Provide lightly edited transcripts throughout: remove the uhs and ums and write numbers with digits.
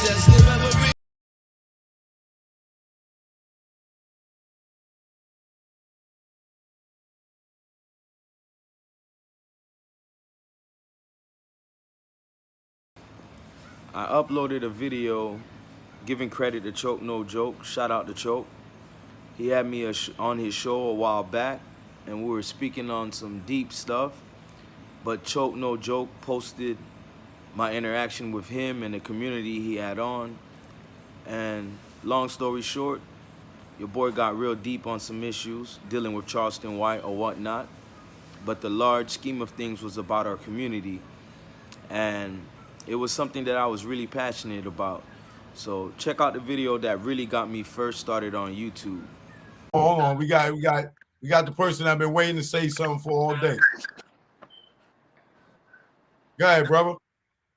just irreverent. I uploaded a video giving credit to Choke No Joke. Shout out to Choke. He had me on his show a while back, and we were speaking on some deep stuff. But Choke No Joke posted my interaction with him and the community he had on. And long story short, your boy got real deep on some issues dealing with Charleston White or whatnot. But the large scheme of things was about our community. And it was something that I was really passionate about. So check out the video that really got me first started on YouTube. Hold on, we got the person I've been waiting to say something for all day. Go ahead, brother.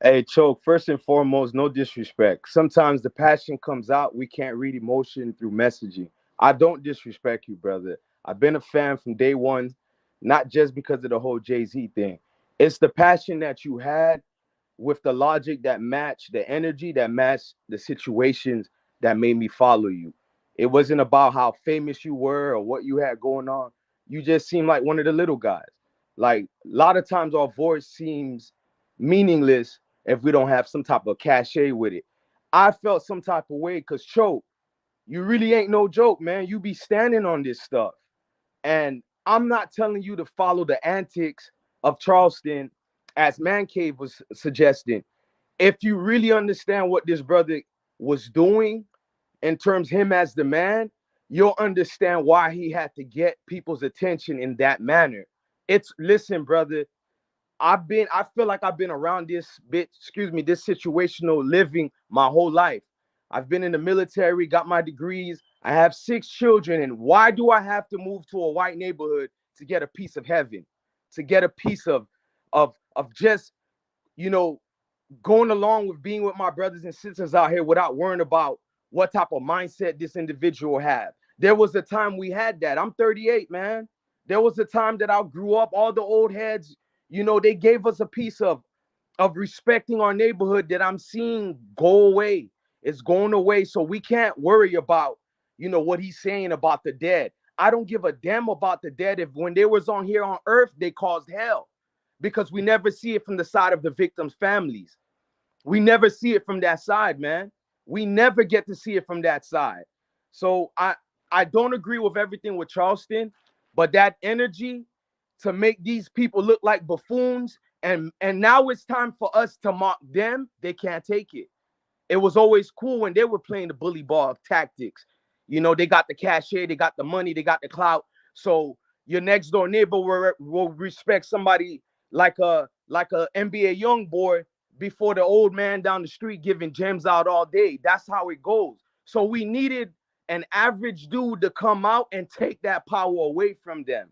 Hey, Choke, first and foremost, no disrespect. Sometimes the passion comes out. We can't read emotion through messaging. I don't disrespect you, brother. I've been a fan from day one, not just because of the whole Jay-Z thing. It's the passion that you had with the logic that matched the energy, that matched the situations that made me follow you. It wasn't about how famous you were or what you had going on. You just seemed like one of the little guys. Like a lot of times our voice seems meaningless if we don't have some type of cachet with it. I felt some type of way because Choke, you really ain't no joke, man. You be standing on this stuff. And I'm not telling you to follow the antics of Charleston as Man Cave was suggesting. If you really understand what this brother was doing in terms him as the man, you'll understand why he had to get people's attention in that manner. It's listen, brother, I feel like I've been around this situational living my whole life. I've been in the military, got my degrees. I have 6 children. And why do I have to move to a white neighborhood to get a piece of heaven, to get a piece of just, you know, going along with being with my brothers and sisters out here without worrying about what type of mindset this individual have? There was a time we had that. I'm 38, man. There was a time that I grew up, all the old heads, they gave us a piece of respecting our neighborhood that I'm seeing go away. It's going away. So we can't worry about, what he's saying about the dead. I don't give a damn about the dead. If when they was on here on earth, they caused hell, because we never see it from the side of the victims' families. We never see it from that side, man. We never get to see it from that side. So I don't agree with everything with Charleston, but that energy to make these people look like buffoons, and now it's time for us to mock them. They can't take it. It was always cool when they were playing the bully ball tactics. They got the cachet, they got the money, they got the clout. So your next door neighbor will respect somebody like a NBA young boy before the old man down the street giving gems out all day. That's how it goes. So we needed an average dude to come out and take that power away from them.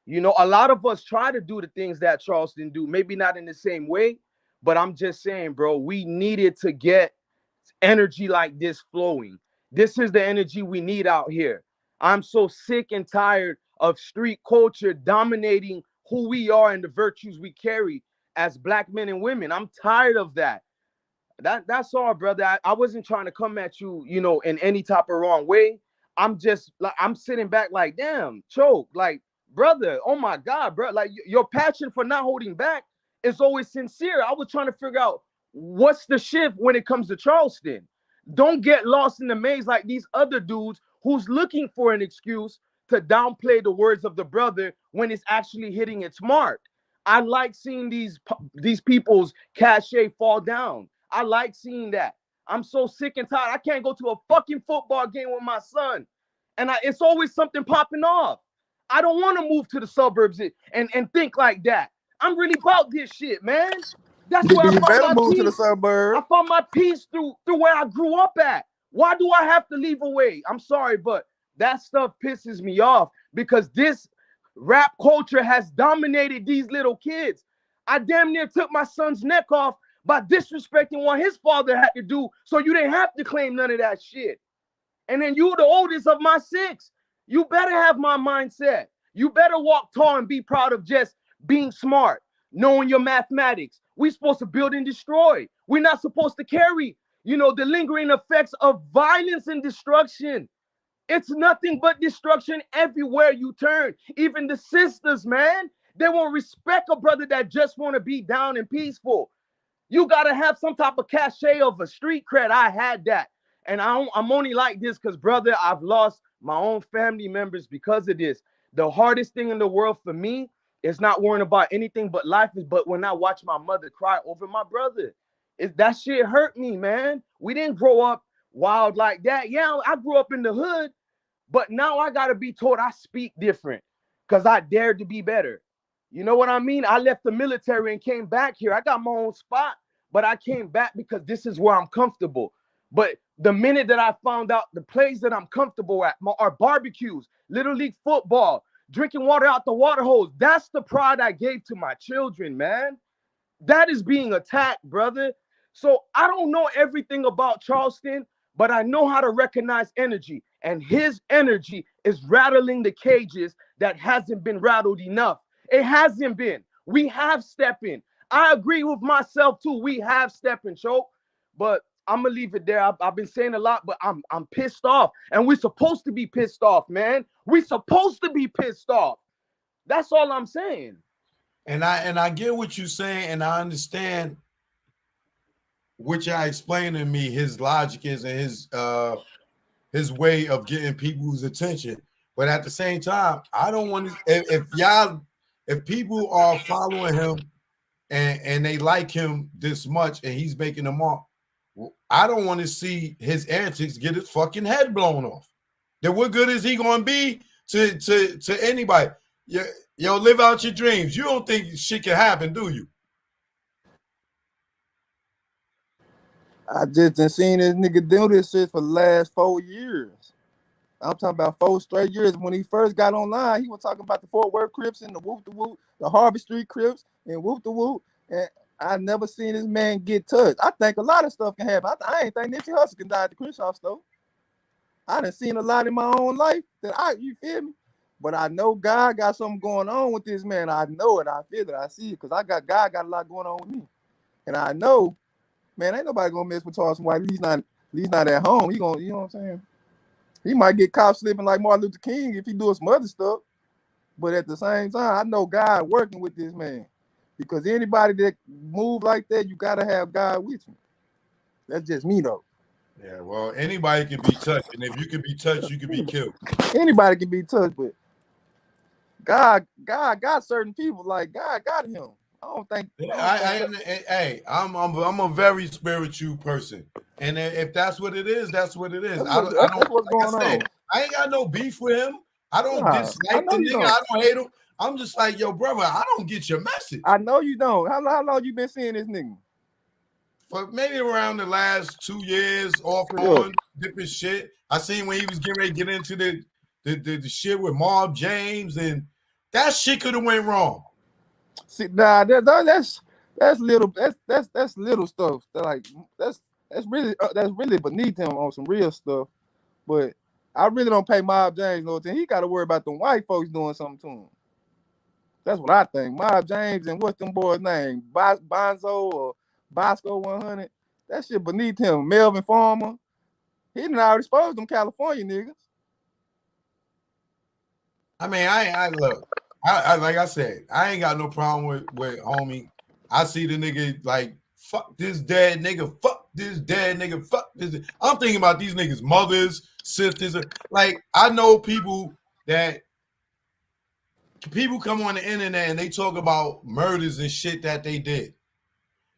A lot of us try to do the things that Charleston do, maybe not in the same way, but I'm just saying, bro, we needed to get energy like this flowing. This is the energy we need out here. I'm so sick and tired of street culture dominating who we are and the virtues we carry as black men and women. I'm tired of that. That's all, brother. I wasn't trying to come at you, in any type of wrong way. I'm just like, I'm sitting back like, damn, Choke, like, brother, oh my God, bro. Like, your passion for not holding back is always sincere. I was trying to figure out what's the shift when it comes to Charleston. Don't get lost in the maze like these other dudes who's looking for an excuse to downplay the words of the brother when it's actually hitting its mark. I like seeing these people's cachet fall down. I like seeing that. I'm so sick and tired. I can't go to a fucking football game with my son, and it's always something popping off. I don't want to move to the suburbs and think like that. I'm really about this shit, man. That's where I found my peace. To the suburbs. I found my peace through where I grew up at. Why do I have to leave away? I'm sorry, but that stuff pisses me off because this rap culture has dominated these little kids. I damn near took my son's neck off by disrespecting what his father had to do, so you didn't have to claim none of that shit. And then you the oldest of my 6. You better have my mindset. You better walk tall and be proud of just being smart, knowing your mathematics. We're supposed to build and destroy. We're not supposed to carry, You know, the lingering effects of violence and destruction. It's nothing but destruction everywhere you turn. Even the sisters, man, they won't respect a brother that just want to be down and peaceful. You gotta have some type of cachet of a street cred. I had that, and I'm only like this because, brother, I've lost my own family members because of this. The hardest thing in the world for me is not worrying about anything but life. But when I watch my mother cry over my brother, that shit hurt me, man. We didn't grow up wild like that. Yeah, I grew up in the hood, but now I gotta be told I speak different because I dared to be better. You know what I mean? I left the military and came back here. I got my own spot, but I came back because this is where I'm comfortable. But the minute that I found out the place that I'm comfortable at are barbecues, little league football, drinking water out the water hose. That's the pride I gave to my children, man. That is being attacked, brother. So I don't know everything about Charleston, but I know how to recognize energy. And his energy is rattling the cages that hasn't been rattled enough. It hasn't been. We have stepping. I agree with myself too. We have stepping, choke. But I'm gonna leave it there. I've been saying a lot, but I'm pissed off. And we're supposed to be pissed off, man. We're supposed to be pissed off. That's all I'm saying. And I get what you're saying, and I understand what y'all explaining to me. His logic is and his way of getting people's attention. But at the same time, I don't want to. If people are following him and they like him this much, and he's making them off, I don't want to see his antics get his fucking head blown off. Then what good is he going to be to anybody? Yo, live out your dreams. You don't think shit can happen, do you? I just done seen this nigga do this shit for the last 4 years. I'm talking about 4 straight years. When he first got online, he was talking about the Fort Worth Crips and the Whoop the Whoop, the Harvey Street Crips and Whoop the Whoop. And I never seen this man get touched. I think a lot of stuff can happen. I ain't think Nipsey Hussle can die at the Crenshaw store. I done seen a lot in my own life you feel me? But I know God got something going on with this man. I know it. I feel it. I see it because God got a lot going on with me. And I know, man, ain't nobody gonna mess with Charleston White. He's not at home. He gonna, you know what I'm saying? He might get caught slipping like Martin Luther King if he doing some other stuff. But at the same time, I know God working with this man. Because anybody that move like that, you gotta have God with you. That's just me though. Yeah, well, anybody can be touched, and if you can be touched, you can be killed. Anybody can be touched, but God got certain people, like God got him. I don't think. I'm a very spiritual person, and if that's what it is, that's what it is. That's I don't what's like going I said, on. I ain't got no beef with him. I don't Nah, I dislike know the you nigga. don't. I don't hate him. I'm just like, yo, brother, I don't get your message. I know you don't. How long you been seeing this nigga? For maybe around the last 2 years, off and on, different shit. I seen when he was getting ready to get into the shit with Mob James, and that shit could have went wrong. See, nah, that's little. That's little stuff. That's really beneath him on some real stuff. But I really don't pay Mob James no attention. He got to worry about them white folks doing something to him. That's what I think. Mob James and what's them boys' name? Bonzo or Bosco 100. That shit beneath him. Melvin Farmer. He done already exposed them California niggas. I mean, I look. I like I said, I ain't got no problem with homie. I see the nigga like fuck this dead nigga, fuck this dead nigga, fuck this. I'm thinking about these niggas' mothers, sisters. Like I know people come on the internet and they talk about murders and shit that they did,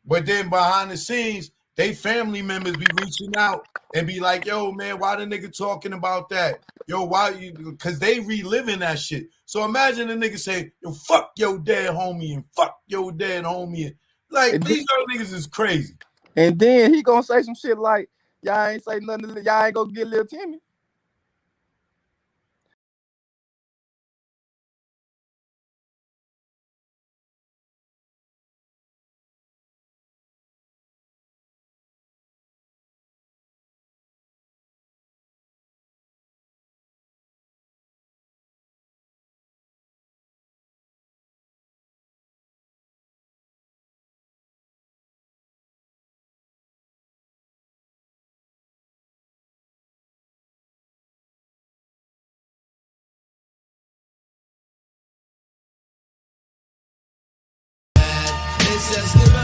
but then behind the scenes, they family members be reaching out and be like, yo, man, why the nigga talking about that? Yo, why you? Because they reliving that shit. So imagine a nigga say, yo, fuck your dead homie and fuck your dead homie. Like, these other niggas is crazy. And then he gonna say some shit like, y'all ain't say nothing, y'all ain't gonna get Lil Timmy. just